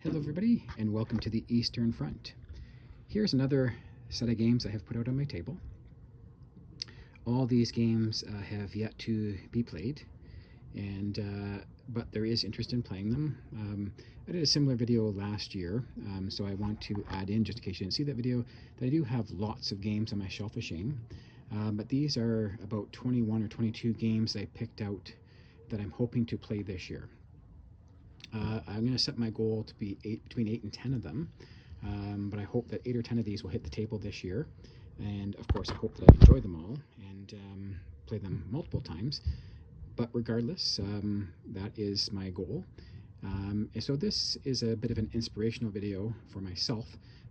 Hello everybody and welcome to the Eastern Front. Here's another set of games I have put out on my table. All these games have yet to be played, but there is interest in playing them. I did a similar video last year, so I want to add in, just in case you didn't see that video, that I do have lots of games on my shelf of shame. But these are about 21 or 22 games I picked out that I'm hoping to play this year. I'm going to set my goal to be between 8 and 10 of them, but I hope that 8 or 10 of these will hit the table this year. And of course, I hope that I enjoy them all and play them multiple times. But regardless, that is my goal. And so this is a bit of an inspirational video for myself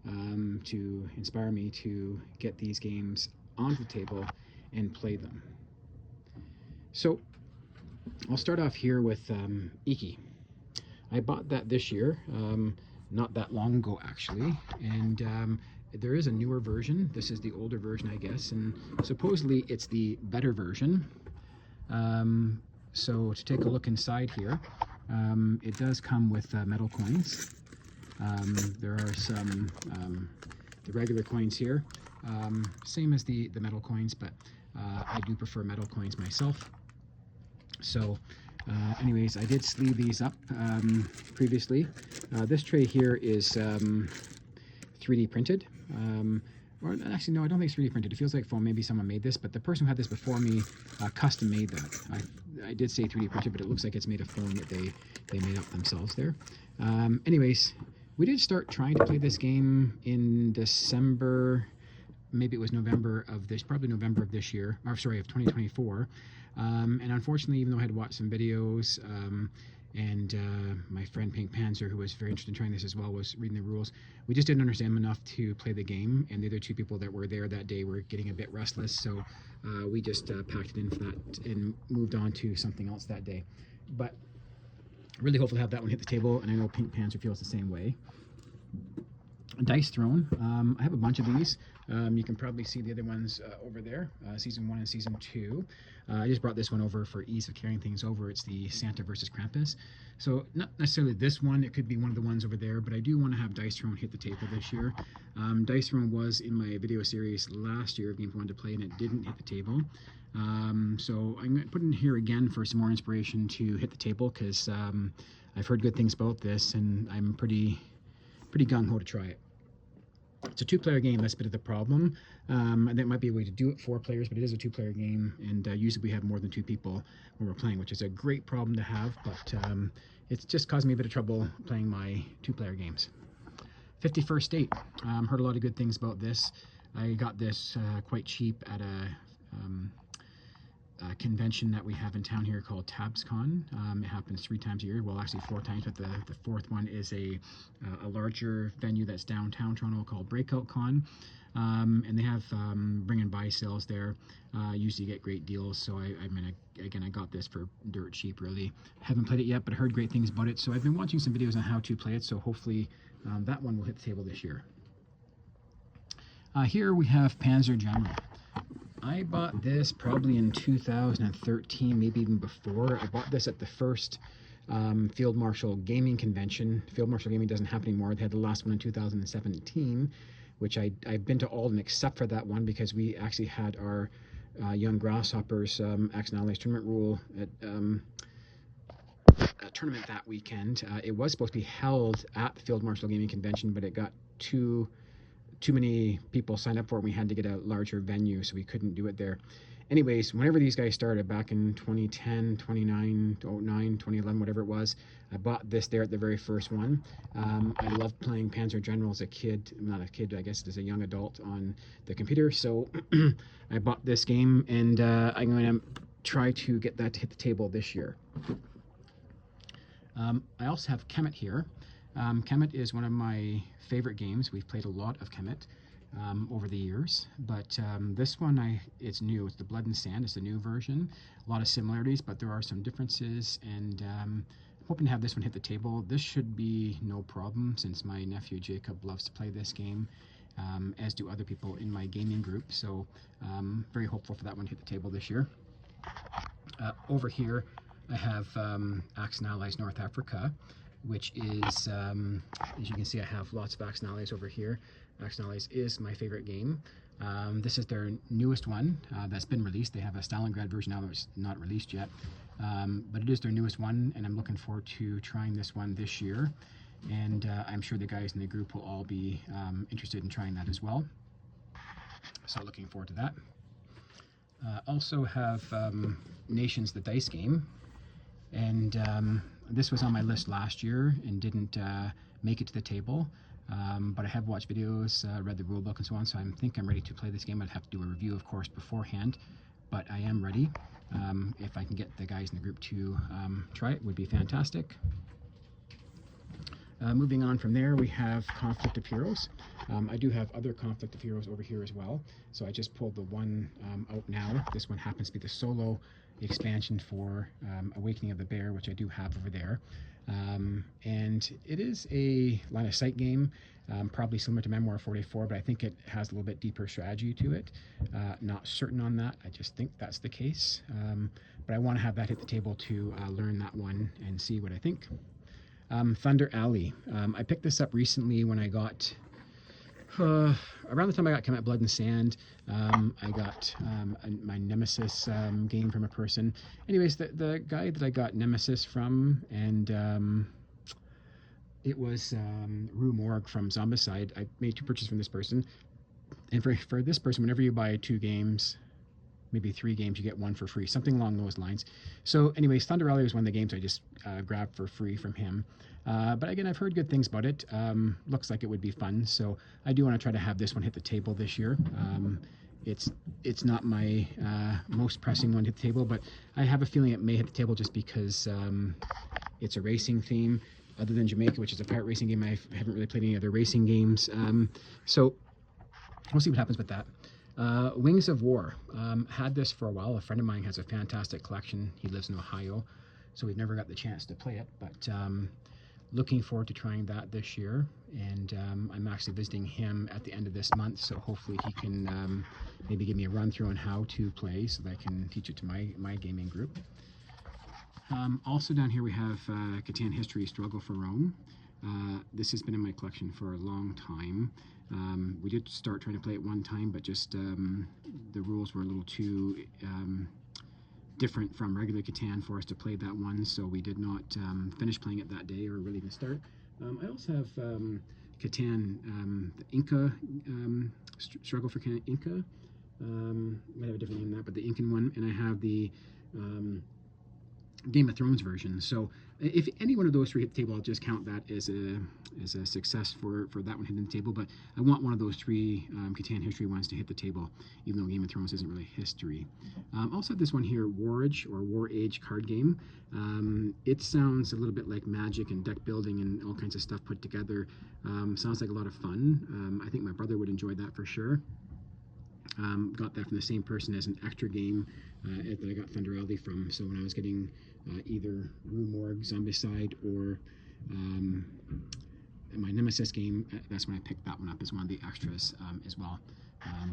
to inspire me to get these games onto the table and play them. So I'll start off here with Iki. I bought that this year, not that long ago actually, and there is a newer version. This is the older version, I guess, and supposedly it's the better version. So to take a look inside here, it does come with metal coins. There are some the regular coins here, same as the metal coins, but I do prefer metal coins myself. So anyways, I did sleeve these up previously. This tray here is 3D printed. Or actually, no, I don't think it's 3D printed. It feels like foam. Maybe someone made this, but the person who had this before me custom made that. I did say 3D printed, but it looks like it's made of foam that they made up themselves there. Anyways, we did start trying to play this game in December. Maybe it was November of this, probably November of this year, or sorry, of 2024. And unfortunately, even though I had watched some videos, and my friend Pink Panzer, who was very interested in trying this as well, was reading the rules, we just didn't understand them enough to play the game, and the other two people that were there that day were getting a bit restless, so we just packed it in for that and moved on to something else that day. But really hopefully have that one hit the table, and I know Pink Panzer feels the same way. Dice Throne. I have a bunch of these. You can probably see the other ones over there, Season 1 and Season 2. I just brought this one over for ease of carrying things over. It's the Santa versus Krampus. So not necessarily this one, it could be one of the ones over there, but I do want to have Dice Throne hit the table this year. Dice Throne was in my video series last year of games I wanted to play, and it didn't hit the table. So I'm going to put it in here again for some more inspiration to hit the table, because I've heard good things about this, and I'm pretty gung-ho to try it. It's a two-player game. That's a bit of the problem. And there might be a way to do it 4 players, but it is a 2-player game, and usually we have more than 2 people when we're playing, which is a great problem to have, but it's just caused me a bit of trouble playing my 2-player games. 51st State. Heard a lot of good things about this. I got this quite cheap at a convention that we have in town here called TabsCon. It happens 3 times a year, well actually 4 times, but the 4th one is a larger venue that's downtown Toronto called Breakout Con, and they have bring and buy sales there. Usually get great deals, so I mean, again, I got this for dirt cheap really. Haven't played it yet, but I heard great things about it, so I've been watching some videos on how to play it, so hopefully that one will hit the table this year. Here we have Panzer General. I bought this probably in 2013, maybe even before. I bought this at the first Field Marshal Gaming Convention. Field Marshal Gaming doesn't happen anymore. They had the last one in 2017, which I've been to all of them except for that one, because we actually had our Young Grasshoppers Axe and Allies tournament rule at a tournament that weekend. It was supposed to be held at the Field Marshal Gaming Convention, but it got too many people signed up for it, and we had to get a larger venue, so we couldn't do it there. Anyways, whenever these guys started back in 2010, 2009, 2011, whatever it was, I bought this there at the very first one. I loved playing Panzer General as a kid, not a kid, I guess as a young adult on the computer, so I bought this game, and I'm going to try to get that to hit the table this year. I also have Kemet here. Kemet is one of my favorite games. We've played a lot of Kemet over the years, but this one, it's new. It's the Blood and Sand. It's a new version. A lot of similarities, but there are some differences, and I'm hoping to have this one hit the table. This should be no problem, since my nephew Jacob loves to play this game, as do other people in my gaming group, so very hopeful for that one to hit the table this year. Over here, I have Axe and Allies North Africa. which is, as you can see, I have lots of Axonales over here. Axonales is my favorite game. This is their newest one that's been released. They have a Stalingrad version now that's not released yet, but it is their newest one, and I'm looking forward to trying this one this year. And I'm sure the guys in the group will all be interested in trying that as well. So looking forward to that. Also have Nations, the dice game, and this was on my list last year and didn't make it to the table, but I have watched videos, read the rule book and so on, so I think I'm ready to play this game. I'd have to do a review, of course, beforehand, but I am ready. If I can get the guys in the group to try it, would be fantastic. Moving on from there, we have Conflict of Heroes. I do have other Conflict of Heroes over here as well, so I just pulled the one out now. This one happens to be the solo expansion for Awakening of the Bear, which I do have over there. And it is a line of sight game, probably similar to Memoir 44, but I think it has a little bit deeper strategy to it. Not certain on that, I just think that's the case. But I want to have that hit the table to learn that one and see what I think. Thunder Alley. I picked this up recently when I got, around the time I got Come At Blood and Sand. I got my Nemesis game from a person. Anyways, the guy that I got Nemesis from, and it was Rue Morgue from Zombicide. I made 2 purchases from this person. And for this person, whenever you buy 2 games, maybe 3 games, you get 1 for free, something along those lines. So anyways, Thunder Alley was one of the games I just grabbed for free from him. But again, I've heard good things about it. Looks like it would be fun, so I do want to try to have this one hit the table this year. It's not my most pressing one to hit the table, but I have a feeling it may hit the table just because it's a racing theme. Other than Jamaica, which is a pirate racing game, I haven't really played any other racing games. So we'll see what happens with that. Wings of War. Had this for a while. A friend of mine has a fantastic collection. He lives in Ohio, so we've never got the chance to play it, but looking forward to trying that this year. And I'm actually visiting him at the end of this month, so hopefully he can maybe give me a run through on how to play so that I can teach it to my gaming group. Also down here we have Catan History Struggle for Rome. This has been in my collection for a long time. We did start trying to play it one time, but just the rules were a little too different from regular Catan for us to play that one, so we did not finish playing it that day or really even start. I also have Catan, the Inca, Struggle for Inca. Might have a different name than that, but the Incan one, and I have the Game of Thrones version. So if any one of those 3 hit the table, I'll just count that as a success for that one hitting the table. But I want one of those 3 Catan History ones to hit the table, even though Game of Thrones isn't really history. Also this one here, War Age or War Age card game. It sounds a little bit like Magic and deck building and all kinds of stuff put together. Sounds like a lot of fun. I think my brother would enjoy that for sure. Got that from the same person as an extra game that I got Thunder Alley from. So when I was getting either Rue Morgue, Zombicide, or my Nemesis game, that's when I picked that one up as one of the extras as well.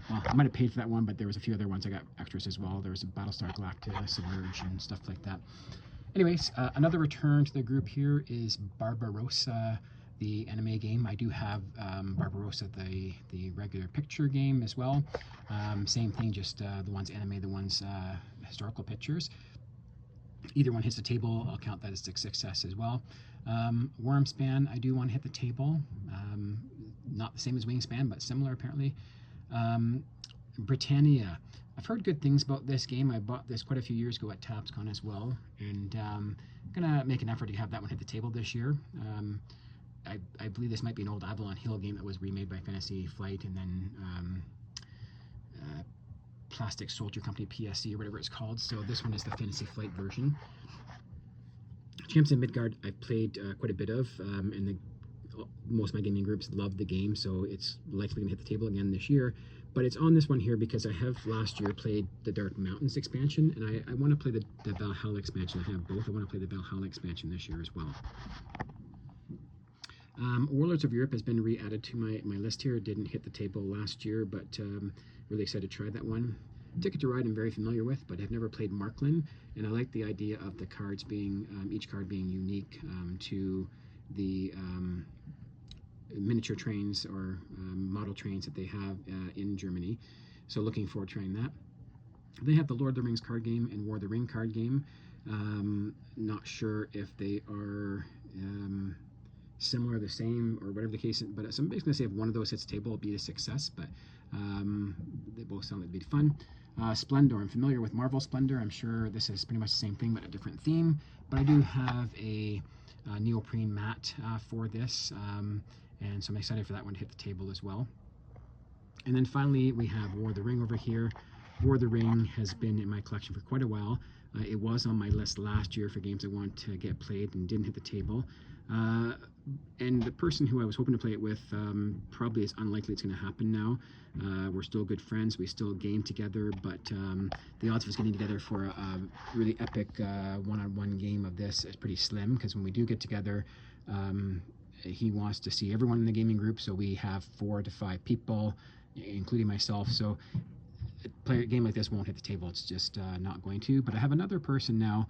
Well, I might have paid for that one, but there was a few other ones I got extras as well. There was a Battlestar Galactica, Submerge, and stuff like that. Anyways, another return to the group here is Barbarossa, the anime game. I do have Barbarossa, the regular picture game as well. Same thing, just the one's anime, the one's historical pictures. Either one hits the table, I'll count that as a success as well. Wormspan, I do want to hit the table. Not the same as Wingspan, but similar apparently. Britannia. I've heard good things about this game. I bought this quite a few years ago at TabsCon as well, and I'm gonna make an effort to have that one hit the table this year. I believe this might be an old Avalon Hill game that was remade by Fantasy Flight, and then Plastic Soldier Company, PSC, or whatever it's called. So this one is the Fantasy Flight version. Champs in Midgard, I've played quite a bit of, and most of my gaming groups love the game, so it's likely going to hit the table again this year. But it's on this one here because I have last year played the Dark Mountains expansion, and I want to play the Valhalla expansion. I have both. I want to play the Valhalla expansion this year as well. Warlords of Europe has been re-added to my list here. It didn't hit the table last year, but really excited to try that one. Ticket to Ride I'm very familiar with, but I've never played Markland, and I like the idea of the cards being, each card being unique to the miniature trains or model trains that they have in Germany. So looking forward to trying that. They have the Lord of the Rings card game and War of the Ring card game. Not sure if they are similar, the same, or whatever the case is, but somebody's going to say if one of those hits the table, it'll be a success, but they both sound like they'd be fun. Splendor, I'm familiar with Marvel Splendor. I'm sure this is pretty much the same thing, but a different theme. But I do have a neoprene mat for this, and so I'm excited for that one to hit the table as well. And then finally, we have War of the Ring over here. War of the Ring has been in my collection for quite a while. It was on my list last year for games I want to get played and didn't hit the table. And the person who I was hoping to play it with, probably it's unlikely it's going to happen now. We're still good friends. We still game together, but the odds of us getting together for a really epic one-on-one game of this is pretty slim, because when we do get together, he wants to see everyone in the gaming group, so we have 4 to 5 people, including myself. So play a game like this won't hit the table. It's just not going to. But I have another person now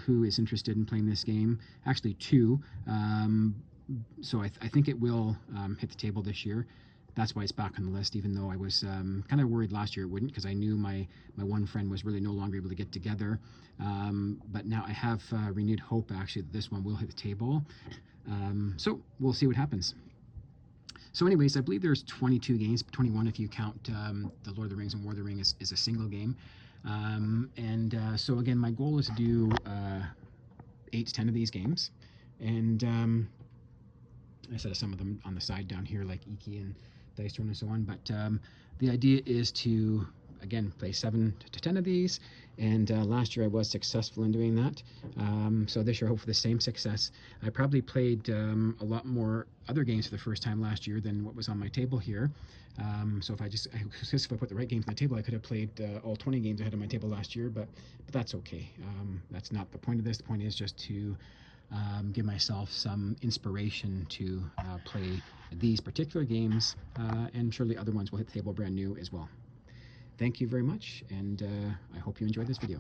who is interested in playing this game, actually 2. So I think it will hit the table this year. That's why it's back on the list, even though I was kind of worried last year it wouldn't, because I knew my one friend was really no longer able to get together. But now I have renewed hope, actually, that this one will hit the table. So we'll see what happens. So anyways, I believe there's 22 games, 21 if you count the Lord of the Rings and War of the Ring is a single game. So again, my goal is to do 8 to 10 of these games. And I set some of them on the side down here, like Iki and Dice Throne and so on. But the idea is to, again, play 7 to 10 of these. And last year I was successful in doing that. So this year, hopefully the same success. I probably played a lot more other games for the first time last year than what was on my table here. So if I put the right games on the table, I could have played all 20 games I had on my table last year, but that's okay. That's not the point of this. The point is just to give myself some inspiration to play these particular games, and surely other ones will hit the table brand new as well. Thank you very much, and I hope you enjoyed this video.